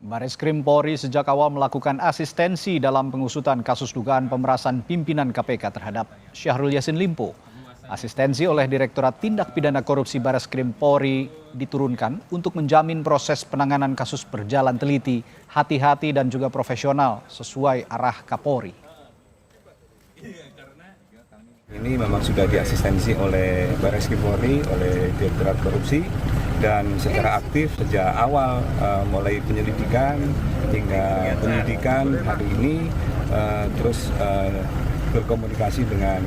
Bareskrim Polri sejak awal melakukan asistensi dalam pengusutan kasus dugaan pemerasan pimpinan KPK terhadap Syahrul Yassin Limpo. Asistensi oleh Direktorat Tindak Pidana Korupsi Bareskrim Polri diturunkan untuk menjamin proses penanganan kasus berjalan teliti, hati-hati dan juga profesional sesuai arah Kapolri. Ini memang sudah diasistensi oleh Bareskrim Polri, oleh Direktorat Korupsi, dan secara aktif sejak awal mulai penyelidikan hingga penyidikan hari ini terus berkomunikasi dengan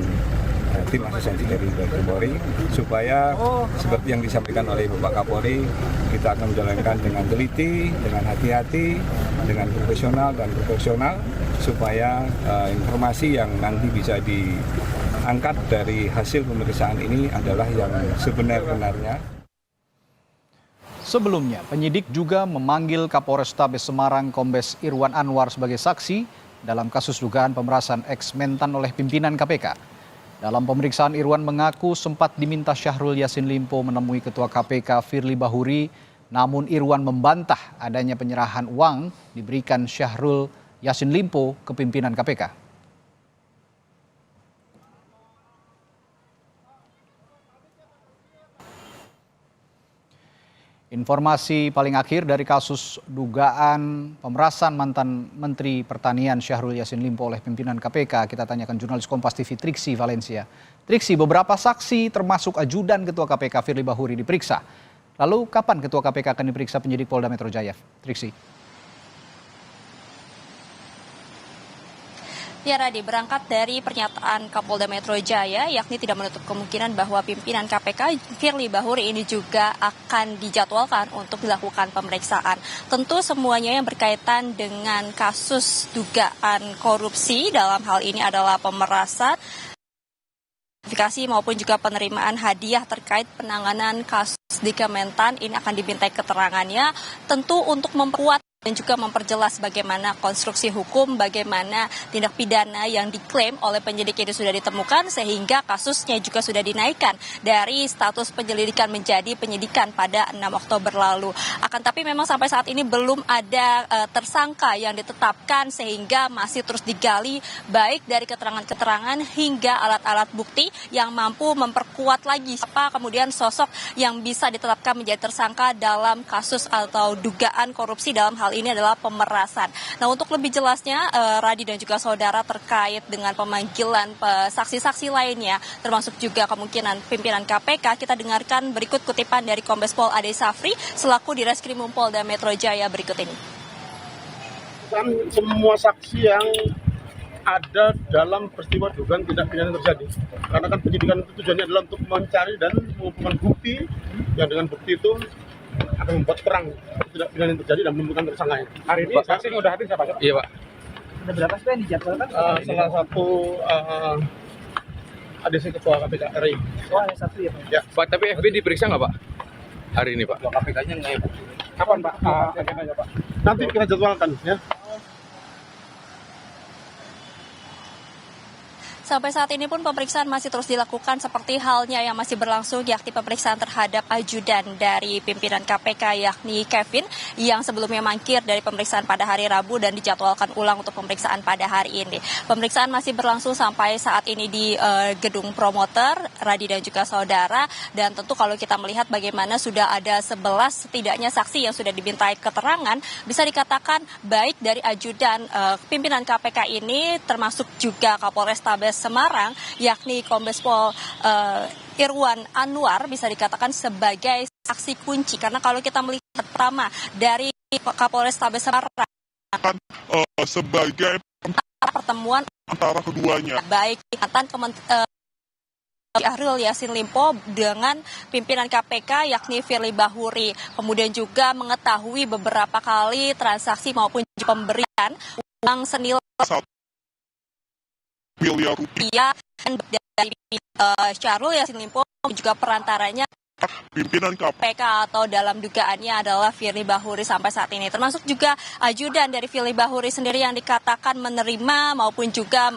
tim asistensi dari Bareskrim Polri supaya seperti yang disampaikan oleh Bapak Kapolri, kita akan menjalankan dengan teliti, dengan hati-hati, dengan profesional dan proporsional supaya informasi yang nanti bisa diangkat dari hasil pemeriksaan ini adalah yang sebenar-benarnya. Sebelumnya, penyidik juga memanggil Kapolrestabes Semarang Kombes Irwan Anwar sebagai saksi dalam kasus dugaan pemerasan eks-mentan oleh pimpinan KPK. Dalam pemeriksaan, Irwan mengaku sempat diminta Syahrul Yassin Limpo menemui Ketua KPK Firly Bahuri, namun Irwan membantah adanya penyerahan uang diberikan Syahrul Yassin Limpo ke pimpinan KPK. Informasi paling akhir dari kasus dugaan pemerasan mantan Menteri Pertanian Syahrul Yassin Limpo oleh pimpinan KPK, kita tanyakan jurnalis Kompas TV Triksi Valencia. Triksi, beberapa saksi termasuk ajudan Ketua KPK Firly Bahuri diperiksa. Lalu kapan Ketua KPK akan diperiksa penyidik Polda Metro Jaya? Triksi. Ya Radi, berangkat dari pernyataan Kapolda Metro Jaya, yakni tidak menutup kemungkinan bahwa pimpinan KPK Firly Bahuri ini juga akan dijadwalkan untuk dilakukan pemeriksaan. Tentu semuanya yang berkaitan dengan kasus dugaan korupsi, dalam hal ini adalah pemerasan, gratifikasi maupun juga penerimaan hadiah terkait penanganan kasus di Kementan, ini akan dimintai keterangannya, tentu untuk memperkuat dan juga memperjelas bagaimana konstruksi hukum, bagaimana tindak pidana yang diklaim oleh penyidik ini sudah ditemukan, sehingga kasusnya juga sudah dinaikkan dari status penyelidikan menjadi penyidikan pada 6 Oktober lalu. Akan tapi memang sampai saat ini belum ada tersangka yang ditetapkan, sehingga masih terus digali baik dari keterangan-keterangan hingga alat-alat bukti yang mampu memperkuat lagi siapa kemudian sosok yang bisa ditetapkan menjadi tersangka dalam kasus atau dugaan korupsi dalam hal ini adalah pemerasan. Nah, untuk lebih jelasnya Radi dan juga saudara terkait dengan pemanggilan saksi-saksi lainnya, termasuk juga kemungkinan pimpinan KPK, kita dengarkan berikut kutipan dari Kombes Pol Ade Safri selaku Direskrimum Polda Metro Jaya berikut ini. Semua saksi yang ada dalam peristiwa dugaan tindak pidana terjadi. Karena kan penyidikan itu tujuannya adalah untuk mencari dan mengumpulkan bukti, yang dengan bukti itu akan membuat terang tindak pidana yang terjadi dan menemukan tersangkanya. Hari ini saksi sudah hadir siapa? Iya Pak. Ada berapa sih yang dijadwalkan? Salah satu ADC Ketua KPK RI. Oh, ada satu ya Pak? Ya. Pak, tapi FB diperiksa nggak Pak? Hari ini Pak? KPK-nya nggak ya Pak? Kapan Pak? Pak? Nanti kita jadwalkan ya. Sampai saat ini pun pemeriksaan masih terus dilakukan seperti halnya yang masih berlangsung, yakni pemeriksaan terhadap ajudan dari pimpinan KPK yakni Kevin yang sebelumnya mangkir dari pemeriksaan pada hari Rabu dan dijadwalkan ulang untuk pemeriksaan pada hari ini. Pemeriksaan masih berlangsung sampai saat ini di gedung promoter, Radi dan juga saudara, dan tentu kalau kita melihat bagaimana sudah ada 11 setidaknya saksi yang sudah dimintai keterangan, bisa dikatakan baik dari ajudan pimpinan KPK ini termasuk juga Kapolrestabes Semarang, yakni Kombes Pol Irwan Anwar bisa dikatakan sebagai saksi kunci. Karena kalau kita melihat pertama dari Kapolrestabes Semarang sebagai pertemuan antara keduanya, baik Syahrul Yassin Limpo dengan pimpinan KPK yakni Firly Bahuri, kemudian juga mengetahui beberapa kali transaksi maupun pemberian uang senilai miliar rupiah dari Syahrul Yassin Limpo juga perantaranya pimpinan KPK atau dalam dugaannya adalah Firly Bahuri sampai saat ini. Termasuk juga ajudan dari Firly Bahuri sendiri yang dikatakan menerima maupun juga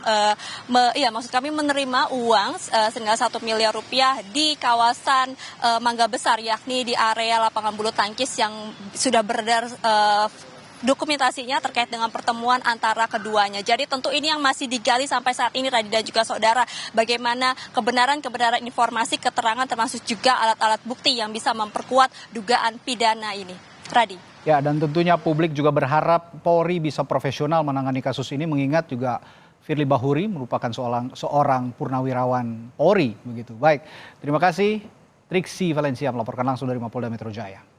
maksud kami menerima uang senilai 1 miliar rupiah di kawasan Mangga Besar, yakni di area lapangan bulu tangkis yang sudah beredar dokumentasinya terkait dengan pertemuan antara keduanya. Jadi tentu ini yang masih digali sampai saat ini, Radi dan juga saudara, bagaimana kebenaran informasi, keterangan termasuk juga alat-alat bukti yang bisa memperkuat dugaan pidana ini. Radi. Ya, dan tentunya publik juga berharap Polri bisa profesional menangani kasus ini, mengingat juga Firly Bahuri merupakan seorang purnawirawan Polri begitu. Baik, terima kasih Triksi Valencia melaporkan langsung dari Mapolda Metro Jaya.